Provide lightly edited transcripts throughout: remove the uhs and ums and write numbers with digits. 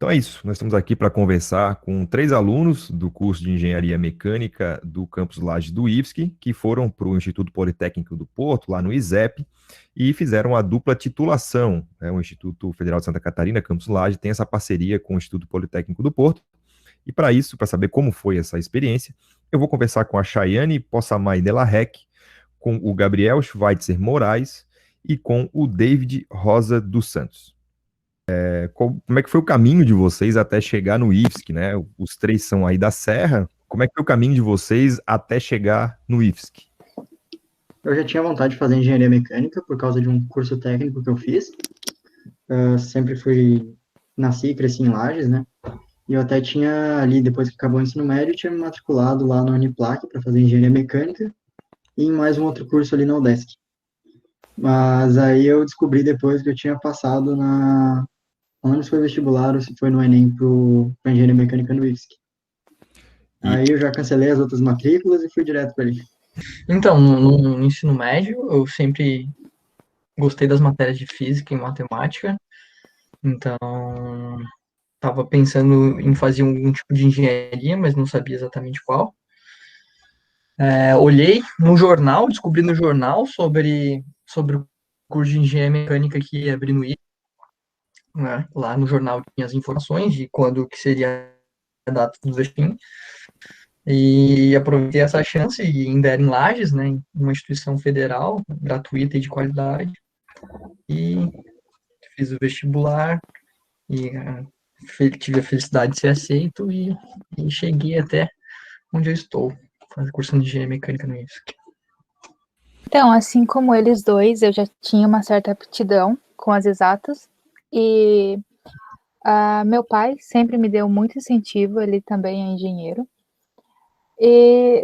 Então é isso, nós estamos aqui para conversar com 3 alunos do curso de Engenharia Mecânica do campus Lages do IFSC, que foram para o Instituto Politécnico do Porto, lá no ISEP, e fizeram a dupla titulação. O Instituto Federal de Santa Catarina, campus Lages, tem essa parceria com o Instituto Politécnico do Porto, e para isso, para saber como foi essa experiência, eu vou conversar com a Chayane Possamay Delarrec, com o Gabriel Schweitzer Moraes e com o David Rosa dos Santos. Como é que foi o caminho de vocês até chegar no IFSC, né? Os três são aí da Serra. Como é que foi o caminho de vocês até chegar no IFSC? Eu já tinha vontade de fazer engenharia mecânica por causa de um curso técnico que eu fiz. Sempre nasci e cresci em Lages, né? E eu até tinha ali, depois que acabou o ensino médio, tinha me matriculado lá na Uniplac para fazer engenharia mecânica e em mais um outro curso ali na UDESC. Mas aí eu descobri depois que eu tinha passado não lembro se foi vestibular ou se foi no Enem para engenharia mecânica no IFSC. Aí eu já cancelei as outras matrículas e fui direto para ali. Então, no ensino médio, eu sempre gostei das matérias de física e matemática, então estava pensando em fazer algum tipo de engenharia, mas não sabia exatamente qual. Olhei no jornal, descobri no jornal sobre o curso de engenharia mecânica que ia abrir no IFSC, né? Lá no jornal tinha as informações de quando que seria a data do vestibular. E aproveitei essa chance e ainda era em Lages, né, em uma instituição federal, gratuita e de qualidade, e fiz o vestibular e tive a felicidade de ser aceito e cheguei até onde eu estou, fazendo curso de engenharia mecânica no IFSC. Então, assim como eles dois, eu já tinha uma certa aptidão com as exatas e meu pai sempre me deu muito incentivo, ele também é engenheiro.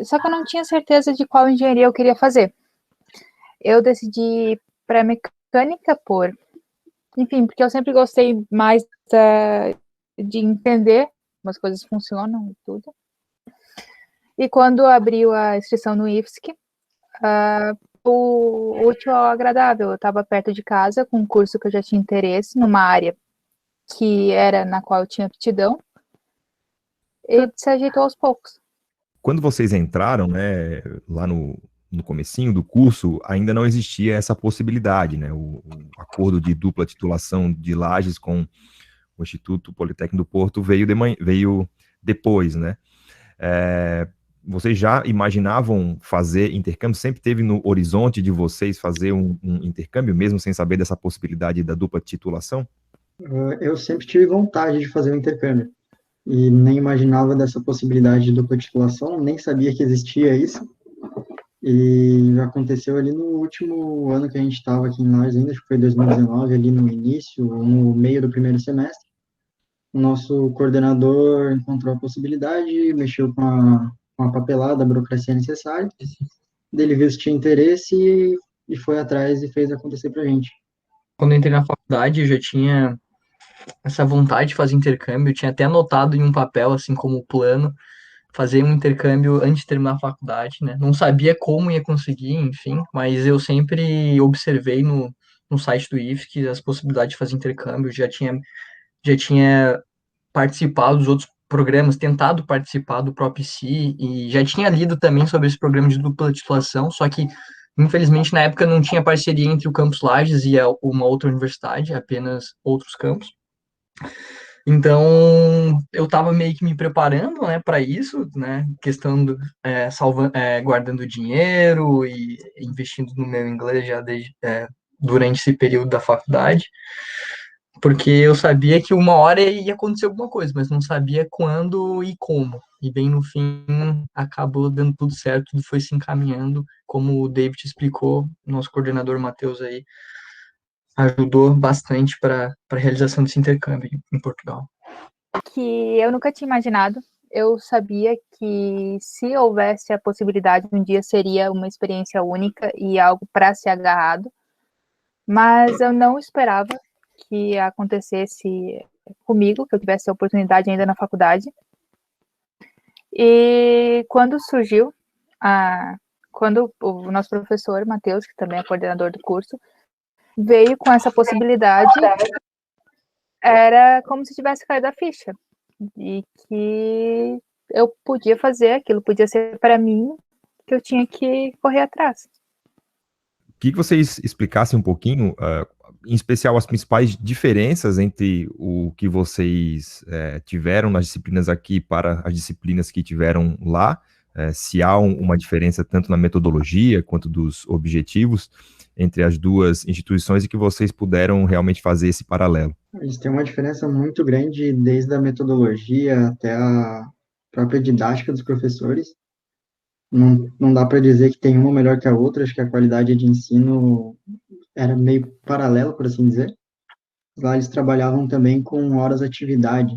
Só que eu não tinha certeza de qual engenharia eu queria fazer. Eu decidi ir para mecânica porque eu sempre gostei mais de entender como as coisas funcionam e tudo. E quando abriu a inscrição no IFSC, o útil ao agradável, eu estava perto de casa com um curso que eu já tinha interesse, numa área que era na qual eu tinha aptidão, e se ajeitou aos poucos. Quando vocês entraram, né, lá no comecinho do curso, ainda não existia essa possibilidade, né? O acordo de dupla titulação de Lages com o Instituto Politécnico do Porto veio depois, né? Vocês já imaginavam fazer intercâmbio? Sempre teve no horizonte de vocês fazer um intercâmbio, mesmo sem saber dessa possibilidade da dupla titulação? Eu sempre tive vontade de fazer um intercâmbio e nem imaginava dessa possibilidade de dupla titulação, nem sabia que existia isso. E aconteceu ali no último ano que a gente estava aqui em Lages ainda, acho que foi 2019, ali no início, no meio do primeiro semestre. O nosso coordenador encontrou a possibilidade, mexeu com a papelada, a burocracia necessária. Ele viu se tinha interesse e foi atrás e fez acontecer pra gente. Quando eu entrei na faculdade, eu já tinha essa vontade de fazer intercâmbio, eu tinha até anotado em um papel, assim como plano, fazer um intercâmbio antes de terminar a faculdade, né? Não sabia como ia conseguir, enfim, mas eu sempre observei no site do IFSC as possibilidades de fazer intercâmbio, já tinha participado dos outros programas, tentado participar do ProPC e já tinha lido também sobre esse programa de dupla titulação, só que infelizmente na época não tinha parceria entre o Campus Lages e uma outra universidade, apenas outros campos. Então, eu estava meio que me preparando, né, para isso, né, questão do guardando dinheiro e investindo no meu inglês já durante esse período da faculdade, porque eu sabia que uma hora ia acontecer alguma coisa, mas não sabia quando e como. E bem no fim, acabou dando tudo certo, tudo foi se encaminhando, como o David explicou, nosso coordenador Matheus aí, ajudou bastante para a realização desse intercâmbio em Portugal. Que eu nunca tinha imaginado. Eu sabia que se houvesse a possibilidade, um dia seria uma experiência única e algo para ser agarrado, mas eu não esperava que acontecesse comigo, que eu tivesse a oportunidade ainda na faculdade. E quando surgiu, quando o nosso professor, Matheus, que também é coordenador do curso, veio com essa possibilidade, era como se tivesse caído a ficha. E que eu podia fazer aquilo, podia ser para mim, que eu tinha que correr atrás. Que vocês explicassem um pouquinho, em especial, as principais diferenças entre o que vocês tiveram nas disciplinas aqui para as disciplinas que tiveram lá, se há uma diferença tanto na metodologia quanto dos objetivos entre as duas instituições e que vocês puderam realmente fazer esse paralelo. Eles têm uma diferença muito grande desde a metodologia até a própria didática dos professores. Não dá para dizer que tem uma melhor que a outra, acho que a qualidade de ensino era meio paralela, por assim dizer. Lá eles trabalhavam também com horas atividade,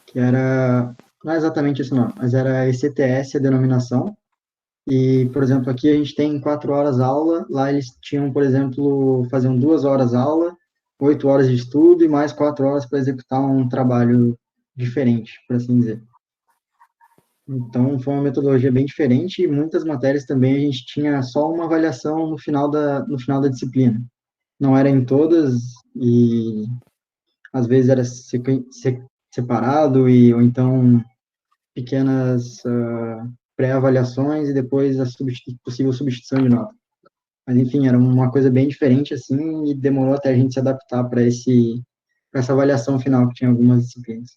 que era, não é exatamente isso não, mas era ECTS a denominação. E, por exemplo, aqui a gente tem 4 horas aula, lá eles tinham, por exemplo, faziam 2 horas aula, 8 horas de estudo e mais 4 horas para executar um trabalho diferente, por assim dizer. Então, foi uma metodologia bem diferente e muitas matérias também a gente tinha só uma avaliação no final da disciplina. Não era em todas e às vezes era separado ou então pequenas pré-avaliações e depois a possível substituição de nota. Mas enfim, era uma coisa bem diferente assim e demorou até a gente se adaptar para essa avaliação final que tinha algumas disciplinas.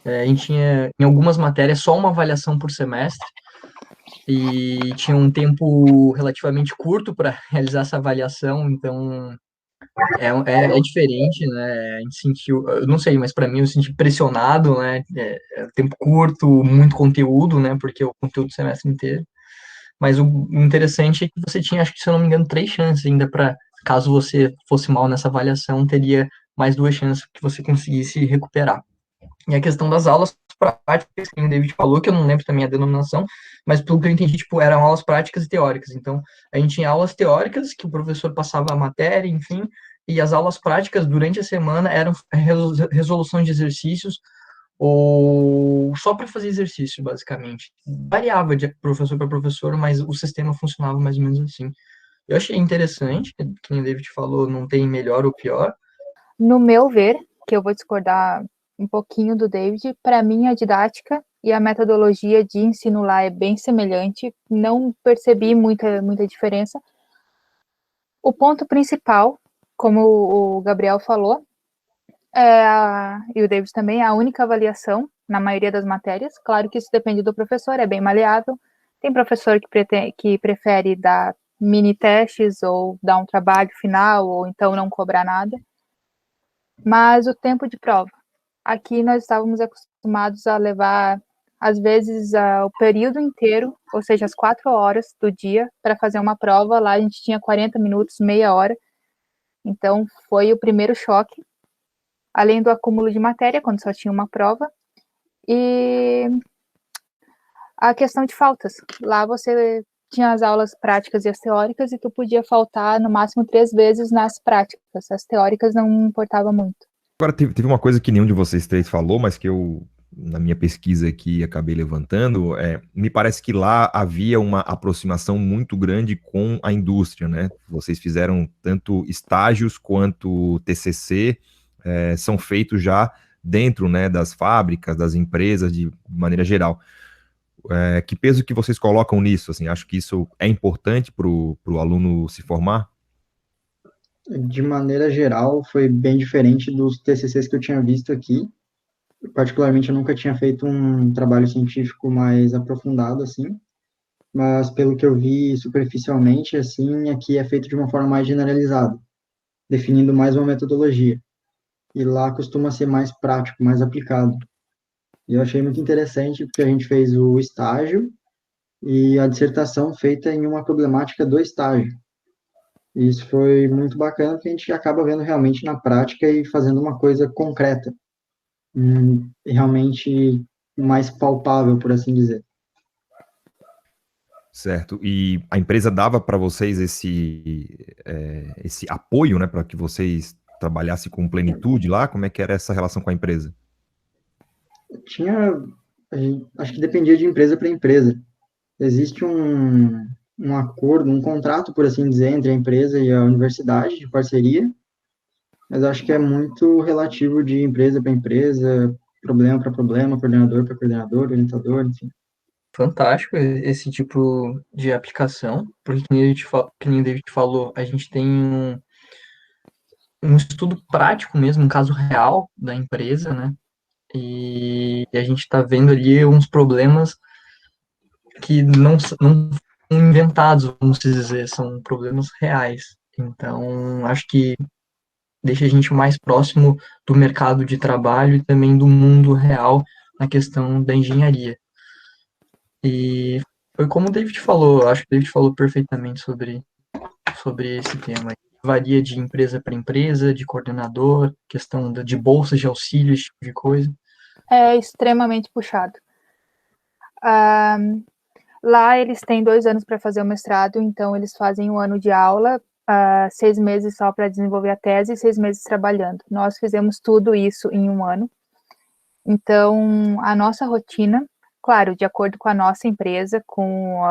A gente tinha, em algumas matérias, só uma avaliação por semestre, e tinha um tempo relativamente curto para realizar essa avaliação, então é diferente, né? A gente sentiu, eu não sei, mas para mim eu senti pressionado, né? Tempo curto, muito conteúdo, né? Porque o conteúdo do semestre inteiro. Mas o interessante é que você tinha, acho que se eu não me engano, 3 chances ainda para, caso você fosse mal nessa avaliação, teria mais 2 chances que você conseguisse recuperar. E a questão das aulas práticas, que o David falou, que eu não lembro também a denominação, mas pelo que eu entendi, tipo, eram aulas práticas e teóricas. Então, a gente tinha aulas teóricas, que o professor passava a matéria, enfim, e as aulas práticas durante a semana eram resolução de exercícios, ou só para fazer exercício, basicamente. Variava de professor para professor, mas o sistema funcionava mais ou menos assim. Eu achei interessante, que o David falou, não tem melhor ou pior. No meu ver, que eu vou discordar um pouquinho do David, para mim a didática e a metodologia de ensino lá é bem semelhante, não percebi muita diferença. O ponto principal, como o Gabriel falou, e o David também, é a única avaliação na maioria das matérias. Claro que isso depende do professor, é bem maleável. Tem professor que prefere dar mini testes ou dar um trabalho final, ou então não cobrar nada. Mas o tempo de prova. Aqui nós estávamos acostumados a levar, às vezes, o período inteiro, ou seja, as 4 horas do dia, para fazer uma prova. Lá a gente tinha 40 minutos, meia hora. Então, foi o primeiro choque, além do acúmulo de matéria, quando só tinha uma prova. E a questão de faltas. Lá você tinha as aulas práticas e as teóricas, e tu podia faltar no máximo 3 vezes nas práticas. As teóricas não importava muito. Agora, teve uma coisa que nenhum de vocês três falou, mas que eu, na minha pesquisa aqui, acabei levantando. Me parece que lá havia uma aproximação muito grande com a indústria, né? Vocês fizeram tanto estágios quanto TCC, são feitos já dentro, né, das fábricas, das empresas, de maneira geral. Que peso que vocês colocam nisso? Assim, acho que isso é importante para o aluno se formar? De maneira geral, foi bem diferente dos TCCs que eu tinha visto aqui. Particularmente, eu nunca tinha feito um trabalho científico mais aprofundado, assim, mas pelo que eu vi superficialmente, assim, aqui é feito de uma forma mais generalizada, definindo mais uma metodologia. E lá costuma ser mais prático, mais aplicado. E eu achei muito interessante porque a gente fez o estágio e a dissertação feita em uma problemática do estágio. E isso foi muito bacana porque a gente acaba vendo realmente na prática e fazendo uma coisa concreta, realmente mais palpável, por assim dizer. Certo. E a empresa dava para vocês esse apoio, né, para que vocês trabalhassem com plenitude lá? Como é que era essa relação com a empresa? Tinha, acho que dependia de empresa para empresa. Existe um acordo, um contrato, por assim dizer, entre a empresa e a universidade de parceria, Mas acho que é muito relativo de empresa para empresa, problema para problema, coordenador para coordenador, orientador, enfim. Fantástico esse tipo de aplicação, porque que nem o David falou, a gente tem um estudo prático mesmo, um caso real da empresa, né? E a gente está vendo ali uns problemas que não são inventados, vamos dizer, são problemas reais. Então, acho que deixa a gente mais próximo do mercado de trabalho e também do mundo real na questão da engenharia. E foi como o David falou, acho que o David falou perfeitamente sobre esse tema. Varia de empresa para empresa, de coordenador, questão de bolsas de auxílio, esse tipo de coisa. É extremamente puxado. Lá eles têm 2 anos para fazer o mestrado, então eles fazem 1 ano de aula, 6 meses só para desenvolver a tese e 6 meses trabalhando. Nós fizemos tudo isso em 1 ano. Então, a nossa rotina, claro, de acordo com a nossa empresa, com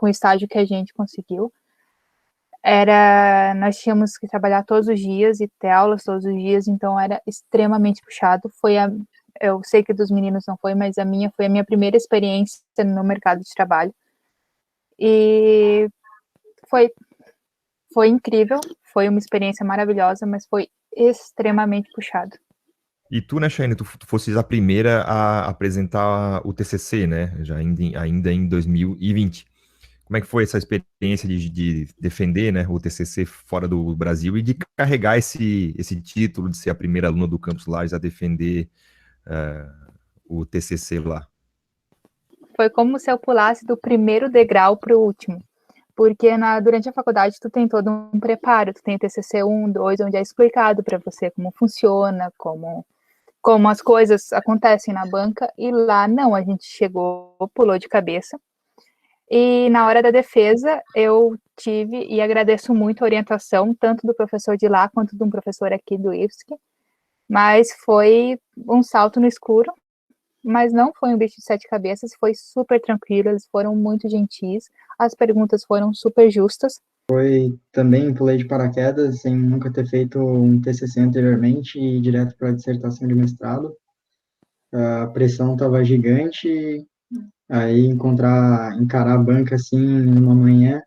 o estágio que a gente conseguiu, nós tínhamos que trabalhar todos os dias e ter aulas todos os dias, então era extremamente puxado. Eu sei que dos meninos não foi, mas foi a minha primeira experiência no mercado de trabalho. E foi, foi incrível, foi uma experiência maravilhosa, mas foi extremamente puxado. E tu, né, Chayne, tu fosses a primeira a apresentar o TCC, né, já ainda em 2020. Como é que foi essa experiência de defender, né, o TCC fora do Brasil e de carregar esse título de ser a primeira aluna do Campus Lages a defender o TCC lá? Foi como se eu pulasse do primeiro degrau para o último. Porque durante a faculdade tu tem todo um preparo, tu tem o TCC 1, 2, onde é explicado para você como funciona, como as coisas acontecem na banca, e lá não, a gente chegou, pulou de cabeça. E na hora da defesa, eu tive e agradeço muito a orientação, tanto do professor de lá quanto de um professor aqui do IFSC, mas foi um salto no escuro, mas não foi um bicho de 7 cabeças, foi super tranquilo, eles foram muito gentis, as perguntas foram super justas. Também pulei de paraquedas, sem nunca ter feito um TCC anteriormente e direto para a dissertação de mestrado. A pressão estava gigante, aí encarar a banca assim numa manhã,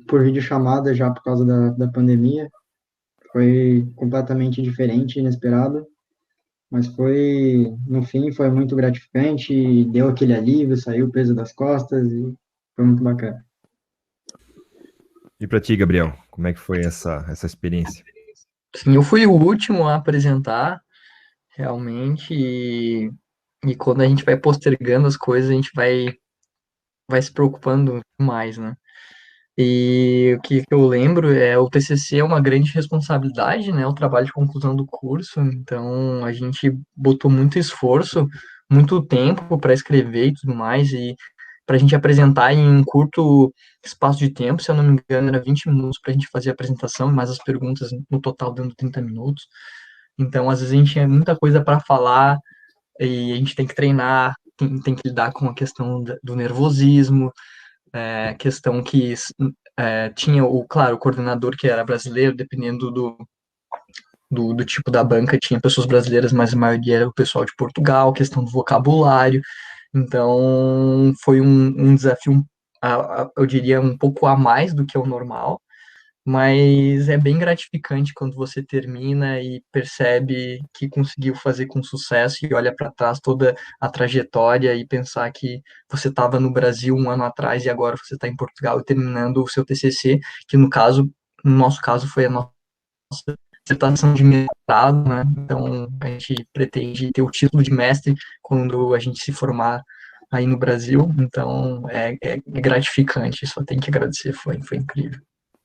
por videochamada já por causa da pandemia, foi completamente diferente, inesperado, mas no fim, foi muito gratificante, deu aquele alívio, saiu o peso das costas e foi muito bacana. E para ti, Gabriel, como é que foi essa experiência? Sim, eu fui o último a apresentar, realmente, e quando a gente vai postergando as coisas, a gente vai se preocupando mais, né? E o que eu lembro o TCC é uma grande responsabilidade, né? O trabalho de conclusão do curso, então a gente botou muito esforço, muito tempo para escrever e tudo mais, e para a gente apresentar em um curto espaço de tempo, se eu não me engano, era 20 minutos para a gente fazer a apresentação, mais as perguntas no total dando 30 minutos. Então, às vezes a gente tinha muita coisa para falar e a gente tem que treinar, tem que lidar com a questão do nervosismo, questão que tinha claro, o coordenador que era brasileiro, dependendo do tipo da banca, tinha pessoas brasileiras, mas a maioria era o pessoal de Portugal, questão do vocabulário. Então, foi um desafio, eu diria, um pouco a mais do que o normal, mas é bem gratificante quando você termina e percebe que conseguiu fazer com sucesso e olha para trás toda a trajetória e pensar que você estava no Brasil 1 ano atrás e agora você está em Portugal e terminando o seu TCC, que no nosso caso foi a nossa dissertação de mestrado, né? Então a gente pretende ter o título de mestre quando a gente se formar aí no Brasil, então é gratificante, só tem que agradecer, foi incrível.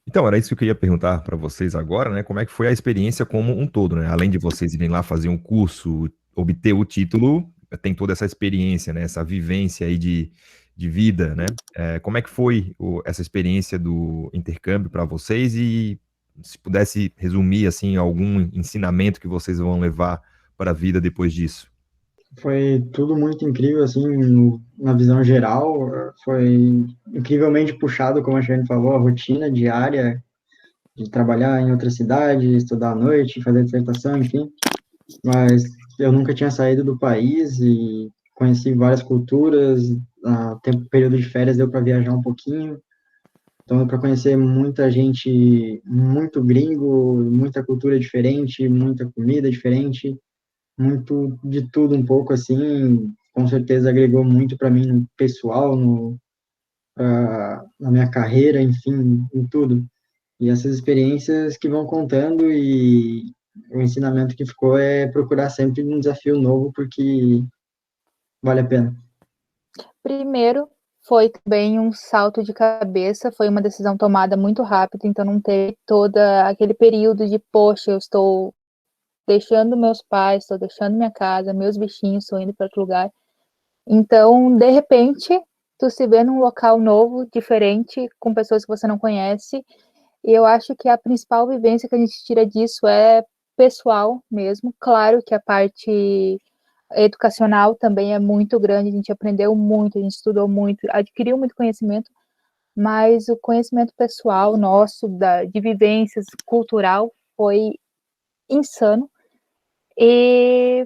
Então, era isso que eu queria perguntar para vocês agora, né? Como é que foi a experiência como um todo, né? Além de vocês irem lá fazer um curso, obter o título, tem toda essa experiência, né? Essa vivência aí de vida, né? Como é que foi essa experiência do intercâmbio para vocês e se pudesse resumir, assim, algum ensinamento que vocês vão levar para a vida depois disso? Foi tudo muito incrível, assim, na visão geral, foi incrivelmente puxado, como a Shane falou, a rotina diária, de trabalhar em outra cidade, estudar à noite, fazer dissertação, enfim. Mas eu nunca tinha saído do país e conheci várias culturas. Período de férias deu para viajar um pouquinho. Então, deu para conhecer muita gente, muito gringo, muita cultura diferente, muita comida diferente, muito de tudo um pouco assim. Com certeza agregou muito para mim no pessoal, na minha carreira, enfim, em tudo. E essas experiências que vão contando e o ensinamento que ficou é procurar sempre um desafio novo, porque vale a pena. Primeiro, foi também um salto de cabeça, foi uma decisão tomada muito rápida, então não teve todo aquele período de, poxa, eu estou deixando meus pais, estou deixando minha casa, meus bichinhos, estou indo para outro lugar. Então, de repente, tu se vê num local novo, diferente, com pessoas que você não conhece, e eu acho que a principal vivência que a gente tira disso é pessoal mesmo. Claro que a parte educacional também é muito grande, a gente aprendeu muito, a gente estudou muito, adquiriu muito conhecimento, mas o conhecimento pessoal nosso, de vivências, cultural, foi insano. E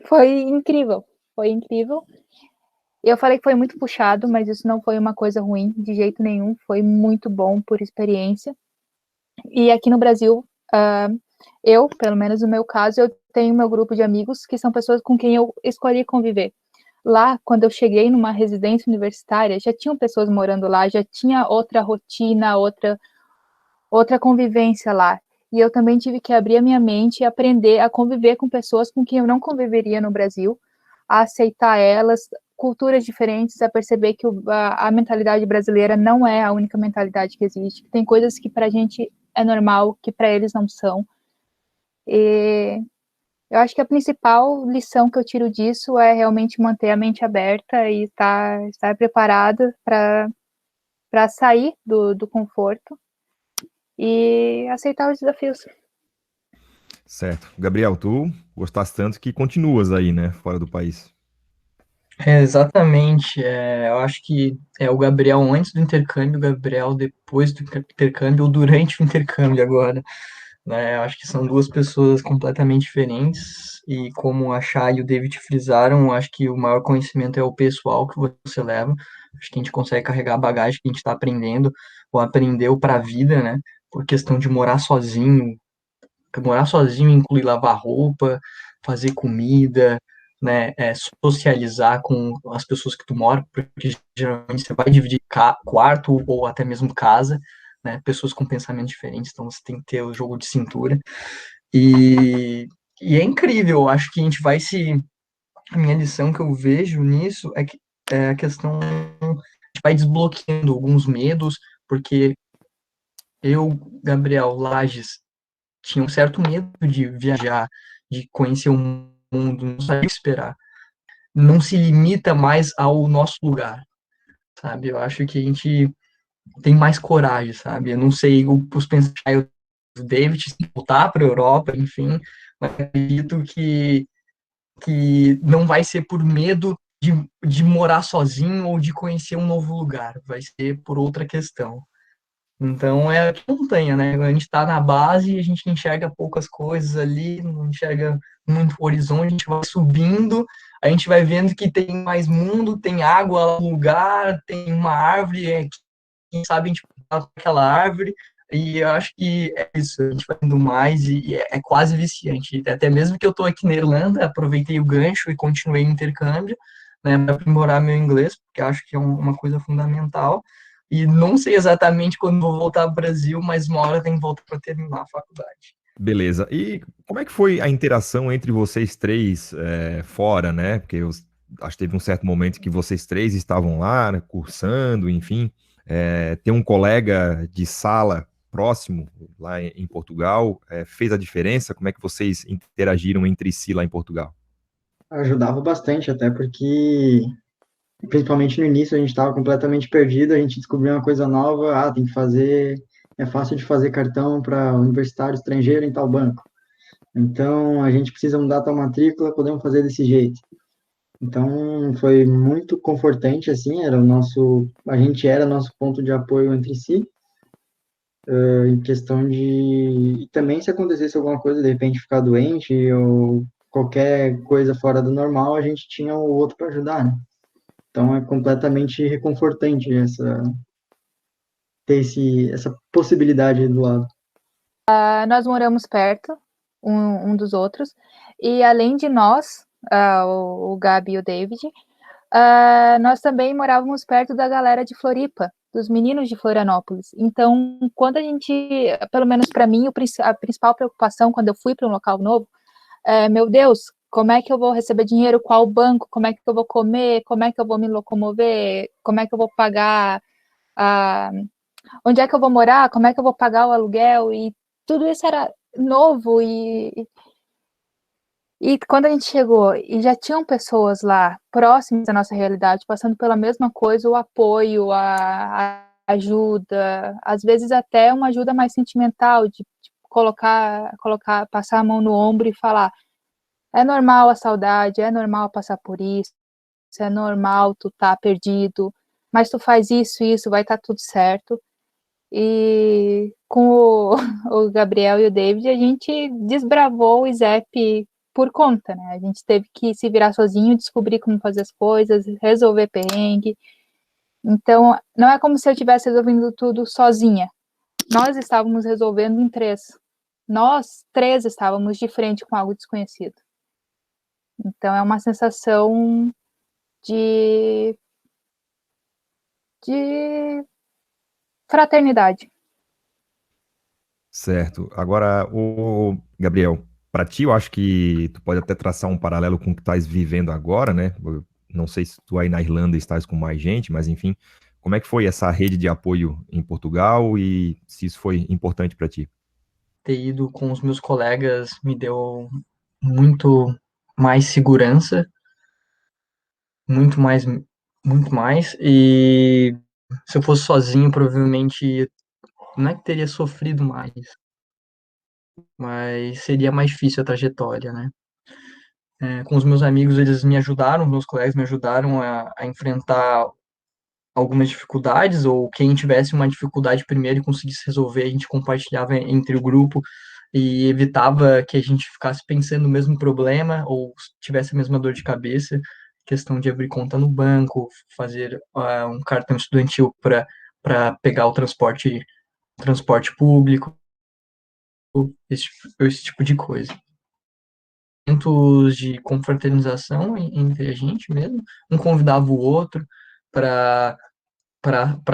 foi incrível, foi incrível. Eu falei que foi muito puxado, mas isso não foi uma coisa ruim, de jeito nenhum, foi muito bom por experiência. E aqui no Brasil, eu, pelo menos no meu caso, eu tenho meu grupo de amigos que são pessoas com quem eu escolhi conviver. Lá, quando eu cheguei numa residência universitária, já tinham pessoas morando lá, já tinha outra rotina, outra convivência lá. E eu também tive que abrir a minha mente e aprender a conviver com pessoas com quem eu não conviveria no Brasil, a aceitar elas, culturas diferentes, a perceber que a mentalidade brasileira não é a única mentalidade que existe, que tem coisas que para a gente é normal, que para eles não são. E eu acho que a principal lição que eu tiro disso é realmente manter a mente aberta e estar preparado para sair do conforto e aceitar os desafios. Certo. Gabriel, tu gostaste tanto que continuas aí, né, fora do país. Exatamente. Eu acho que é o Gabriel antes do intercâmbio, o Gabriel depois do intercâmbio ou durante o intercâmbio agora, né? Eu acho que são duas pessoas completamente diferentes e como a Chay e o David frisaram, eu acho que o maior conhecimento é o pessoal que você leva. Acho que a gente consegue carregar a bagagem que a gente está aprendendo ou aprendeu para a vida, né? Por questão de morar sozinho. Morar sozinho inclui lavar roupa, fazer comida, né, socializar com as pessoas que tu mora, porque geralmente você vai dividir quarto ou até mesmo casa, né, pessoas com pensamentos diferentes, então você tem que ter o jogo de cintura. E, e é incrível, eu acho que a gente vai se. A minha lição que eu vejo nisso é que é a questão. A gente vai desbloqueando alguns medos, porque eu, Gabriel Lages, tinha um certo medo de viajar, de conhecer o mundo, não sabia o que esperar. Não se limita mais ao nosso lugar, sabe? Eu acho que a gente tem mais coragem, sabe? Eu não sei os pensamentos do David se voltar para a Europa, enfim, mas acredito que não vai ser por medo de morar sozinho ou de conhecer um novo lugar, vai ser por outra questão. Então é que montanha, né? A gente está na base e a gente enxerga poucas coisas ali, não enxerga muito horizonte, a gente vai subindo, a gente vai vendo que tem mais mundo, tem água no lugar, tem uma árvore, quem sabe a gente passa aquela árvore, e eu acho que é isso, a gente vai indo mais e é quase viciante. Até mesmo que eu estou aqui na Irlanda, aproveitei o gancho e continuei o intercâmbio, né, para aprimorar meu inglês, porque acho que é uma coisa fundamental. E não sei exatamente quando vou voltar ao Brasil, mas uma hora tem que voltar para terminar a faculdade. Beleza. E como é que foi a interação entre vocês três fora, né? Porque eu acho que teve um certo momento que vocês três estavam lá, né, cursando, enfim. Ter um colega de sala próximo lá em Portugal fez a diferença? Como é que vocês interagiram entre si lá em Portugal? Ajudava bastante, até porque, principalmente no início, a gente estava completamente perdido, a gente descobriu uma coisa nova, tem que fazer, é fácil de fazer cartão para universitário estrangeiro em tal banco. Então, a gente precisa mudar tal matrícula, podemos fazer desse jeito. Então, foi muito confortante, assim, a gente era nosso ponto de apoio entre si, em questão de... E também se acontecesse alguma coisa, de repente ficar doente ou qualquer coisa fora do normal, a gente tinha o outro para ajudar, né? Então é completamente reconfortante ter essa possibilidade do lado. Nós moramos perto um dos outros, e além de nós, o Gabi e o David, nós também morávamos perto da galera de Floripa, dos meninos de Florianópolis. Então, quando a gente, pelo menos para mim, a principal preocupação quando eu fui para um local novo, meu Deus, como é que eu vou receber dinheiro? Qual banco? Como é que eu vou comer? Como é que eu vou me locomover? Como é que eu vou pagar? Onde é que eu vou morar? Como é que eu vou pagar o aluguel? E tudo isso era novo e quando a gente chegou e já tinham pessoas lá próximas da nossa realidade, passando pela mesma coisa, o apoio, a ajuda, às vezes até uma ajuda mais sentimental, de colocar, passar a mão no ombro e falar: é normal a saudade, é normal passar por isso, é normal tu tá perdido, mas tu faz isso, vai estar tudo certo. E com o Gabriel e o David, a gente desbravou o ISEP por conta, né? A gente teve que se virar sozinho, descobrir como fazer as coisas, resolver perrengue. Então, não é como se eu estivesse resolvendo tudo sozinha. Nós estávamos resolvendo em três. Nós três estávamos de frente com algo desconhecido. Então, é uma sensação de fraternidade. Certo. Agora, o Gabriel, para ti, eu acho que tu pode até traçar um paralelo com o que estás vivendo agora, né? Eu não sei se tu aí na Irlanda estás com mais gente, mas enfim, como é que foi essa rede de apoio em Portugal e se isso foi importante para ti? Ter ido com os meus colegas me deu muito mais segurança, muito mais, muito mais. E se eu fosse sozinho, provavelmente não é que teria sofrido mais, mas seria mais difícil a trajetória, né? Com os meus amigos, eles me ajudaram, meus colegas me ajudaram a enfrentar algumas dificuldades, ou quem tivesse uma dificuldade primeiro e conseguisse resolver, a gente compartilhava entre o grupo e evitava que a gente ficasse pensando no mesmo problema ou tivesse a mesma dor de cabeça, questão de abrir conta no banco, fazer um cartão estudantil para pegar o transporte público, esse tipo de coisa. Momentos de confraternização entre a gente mesmo, um convidava o outro para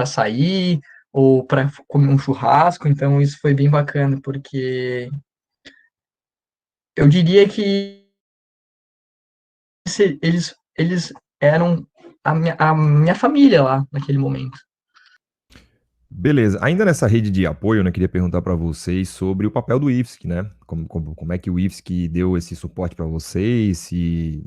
sair ou para comer um churrasco, então isso foi bem bacana, porque eu diria que eles eram a minha família lá naquele momento. Beleza. Ainda nessa rede de apoio, né, queria perguntar para vocês sobre o papel do IFSC, né? Como é que o IFSC deu esse suporte para vocês, se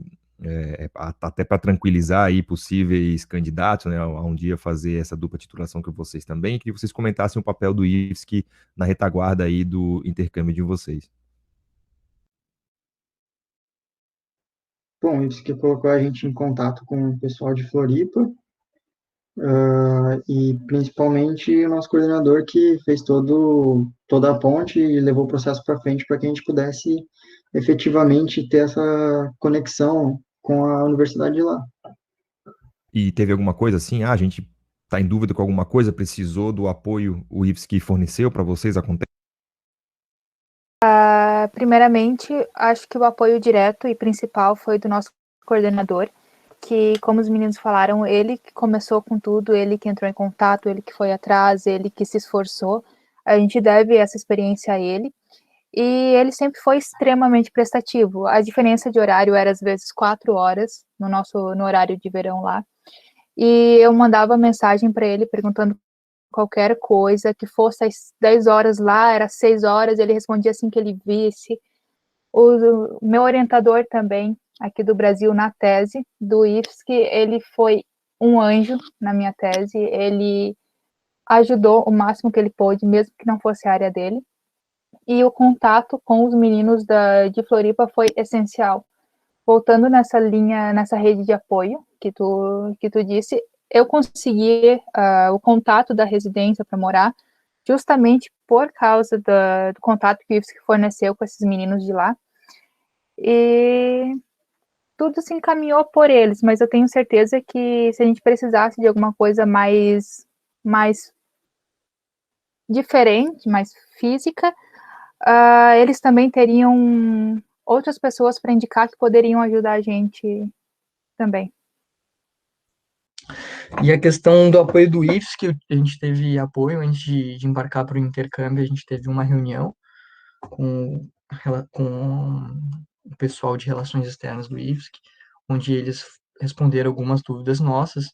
até para tranquilizar aí possíveis candidatos, né, a um dia fazer essa dupla titulação com vocês também. Queria que vocês comentassem o papel do IFSC na retaguarda aí do intercâmbio de vocês. Bom, isso que colocou a gente em contato com o pessoal de Floripa, e principalmente o nosso coordenador que fez toda a ponte e levou o processo para frente para que a gente pudesse efetivamente ter essa conexão com a universidade de lá. E teve alguma coisa assim, a gente está em dúvida com alguma coisa, precisou do apoio o IFSC forneceu para vocês, acontece? Primeiramente, acho que o apoio direto e principal foi do nosso coordenador, que, como os meninos falaram, ele que começou com tudo, ele que entrou em contato, ele que foi atrás, ele que se esforçou. A gente deve essa experiência a ele. E ele sempre foi extremamente prestativo. A diferença de horário era às vezes 4 horas no horário de verão lá. E eu mandava mensagem para ele perguntando qualquer coisa, que fosse às 10 horas lá, era 6 horas, ele respondia assim que ele visse. O meu orientador também, aqui do Brasil, na tese do IFSC, ele foi um anjo na minha tese, ele ajudou o máximo que ele pôde, mesmo que não fosse a área dele. E o contato com os meninos de Floripa foi essencial. Voltando nessa linha, nessa rede de apoio que tu disse, eu consegui o contato da residência para morar justamente por causa do contato que o IFSC forneceu com esses meninos de lá. E tudo se encaminhou por eles, mas eu tenho certeza que se a gente precisasse de alguma coisa mais diferente, mais física, eles também teriam outras pessoas para indicar que poderiam ajudar a gente também. E a questão do apoio do IFSC, que a gente teve apoio antes de embarcar para o intercâmbio, a gente teve uma reunião com o pessoal de relações externas do IFSC, onde eles responderam algumas dúvidas nossas,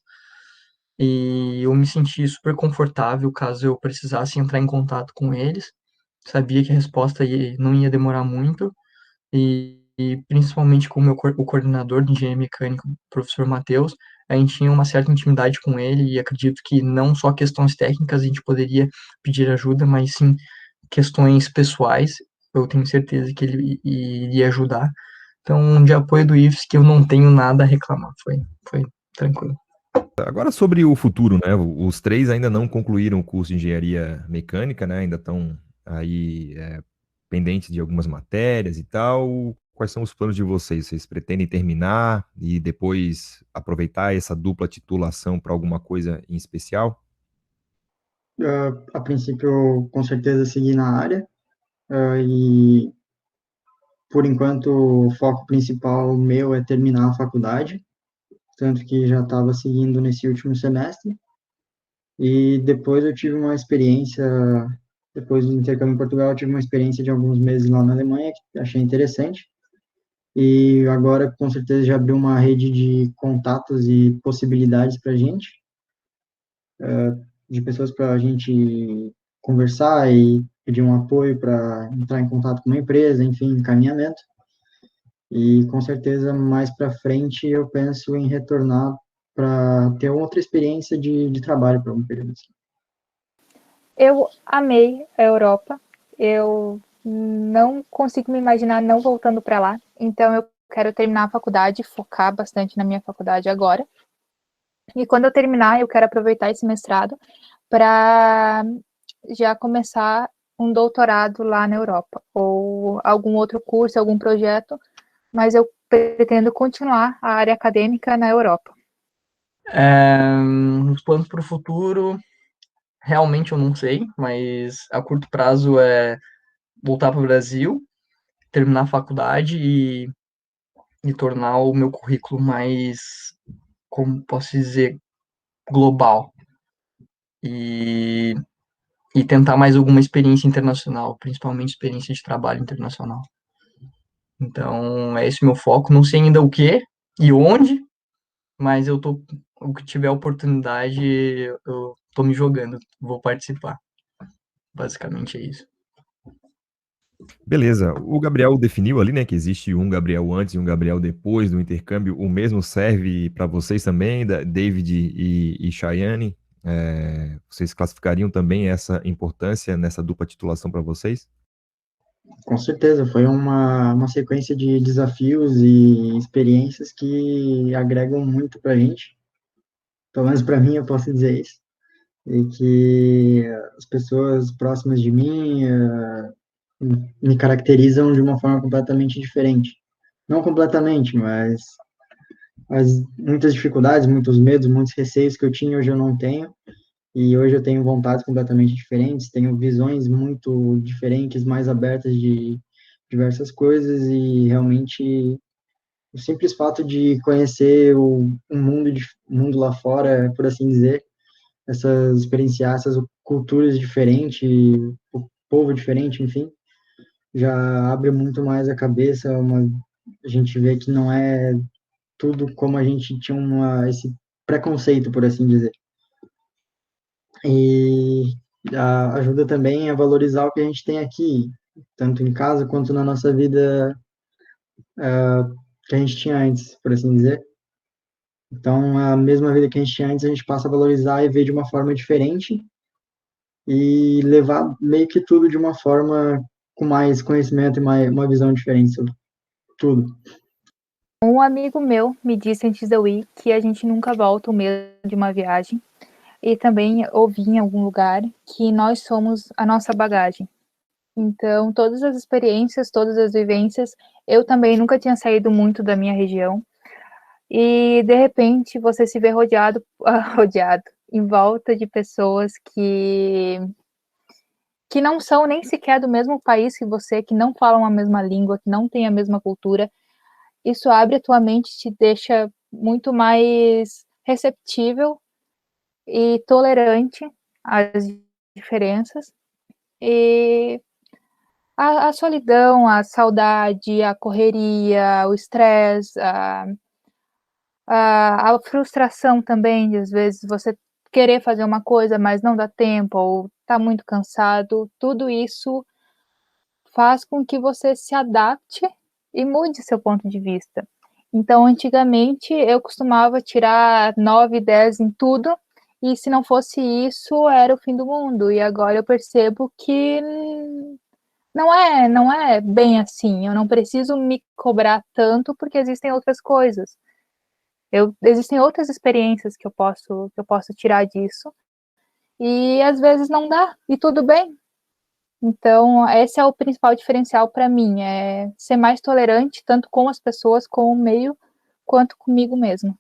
e eu me senti super confortável caso eu precisasse entrar em contato com eles. Sabia que a resposta não ia demorar muito, e principalmente com o coordenador de engenharia mecânica, o professor Matheus, a gente tinha uma certa intimidade com ele, e acredito que não só questões técnicas a gente poderia pedir ajuda, mas sim questões pessoais. Eu tenho certeza que ele iria ajudar. Então, de apoio do IFSC, que eu não tenho nada a reclamar. Foi tranquilo. Agora sobre o futuro, né? Os três ainda não concluíram o curso de engenharia mecânica, né? Ainda estão aí pendentes de algumas matérias e tal. Quais são os planos de vocês? Vocês pretendem terminar e depois aproveitar essa dupla titulação para alguma coisa em especial? A princípio, com certeza, seguir na área, e por enquanto o foco principal meu é terminar a faculdade, tanto que já estava seguindo nesse último semestre, e depois eu tive uma experiência, depois do intercâmbio em Portugal, eu tive uma experiência de alguns meses lá na Alemanha, que achei interessante, e agora com certeza já abriu uma rede de contatos e possibilidades para a gente, de pessoas para a gente conversar e pedir um apoio para entrar em contato com uma empresa, enfim, encaminhamento. E com certeza mais para frente eu penso em retornar para ter outra experiência de trabalho por um período assim. Eu amei a Europa. Eu não consigo me imaginar não voltando para lá. Então eu quero terminar a faculdade, focar bastante na minha faculdade agora. E quando eu terminar, eu quero aproveitar esse mestrado para já começar um doutorado lá na Europa, ou algum outro curso, algum projeto, mas eu pretendo continuar a área acadêmica na Europa. Os planos para o futuro, realmente eu não sei, mas a curto prazo é voltar para o Brasil, terminar a faculdade e tornar o meu currículo mais, como posso dizer, global. E tentar mais alguma experiência internacional, principalmente experiência de trabalho internacional. Então, é esse o meu foco. Não sei ainda o que e onde, mas o que tiver oportunidade, eu tô me jogando, vou participar. Basicamente é isso. Beleza. O Gabriel definiu ali, né, que existe um Gabriel antes e um Gabriel depois do intercâmbio. O mesmo serve para vocês também, David e Chayane? Vocês classificariam também essa importância nessa dupla titulação para vocês? Com certeza, foi uma sequência de desafios e experiências que agregam muito para a gente. Pelo menos para mim, eu posso dizer isso. E que as pessoas próximas de mim me caracterizam de uma forma completamente diferente. Não completamente, mas muitas dificuldades, muitos medos, muitos receios que eu tinha, hoje eu não tenho. E hoje eu tenho vontades completamente diferentes, tenho visões muito diferentes, mais abertas de diversas coisas, e realmente o simples fato de conhecer o mundo lá fora, por assim dizer, experienciar essas culturas diferentes, o povo diferente, enfim, já abre muito mais a cabeça. A gente vê que não é tudo como a gente tinha esse preconceito, por assim dizer. E ajuda também a valorizar o que a gente tem aqui, tanto em casa quanto na nossa vida que a gente tinha antes, por assim dizer. Então, a mesma vida que a gente tinha antes, a gente passa a valorizar e ver de uma forma diferente e levar meio que tudo de uma forma com mais conhecimento e uma visão diferente sobre tudo. Um amigo meu me disse antes de eu ir que a gente nunca volta o mesmo de uma viagem. e também ouvi em algum lugar que nós somos a nossa bagagem. Então, todas as experiências, todas as vivências, eu também nunca tinha saído muito da minha região, e de repente você se vê rodeado em volta de pessoas que não são nem sequer do mesmo país que você, que não falam a mesma língua, que não têm a mesma cultura. Isso abre a tua mente, te deixa muito mais receptível e tolerante às diferenças. E a solidão, a saudade, a correria, o estresse, a frustração também, de às vezes você querer fazer uma coisa, mas não dá tempo, ou tá muito cansado, tudo isso faz com que você se adapte e mude seu ponto de vista. Então, antigamente, eu costumava tirar 9, 10 em tudo, e se não fosse isso, era o fim do mundo. E agora eu percebo que não é bem assim. Eu não preciso me cobrar tanto porque existem outras coisas. Existem outras experiências que eu posso tirar disso. E às vezes não dá, e tudo bem. Então, esse é o principal diferencial para mim, é ser mais tolerante, tanto com as pessoas, com o meio, quanto comigo mesmo.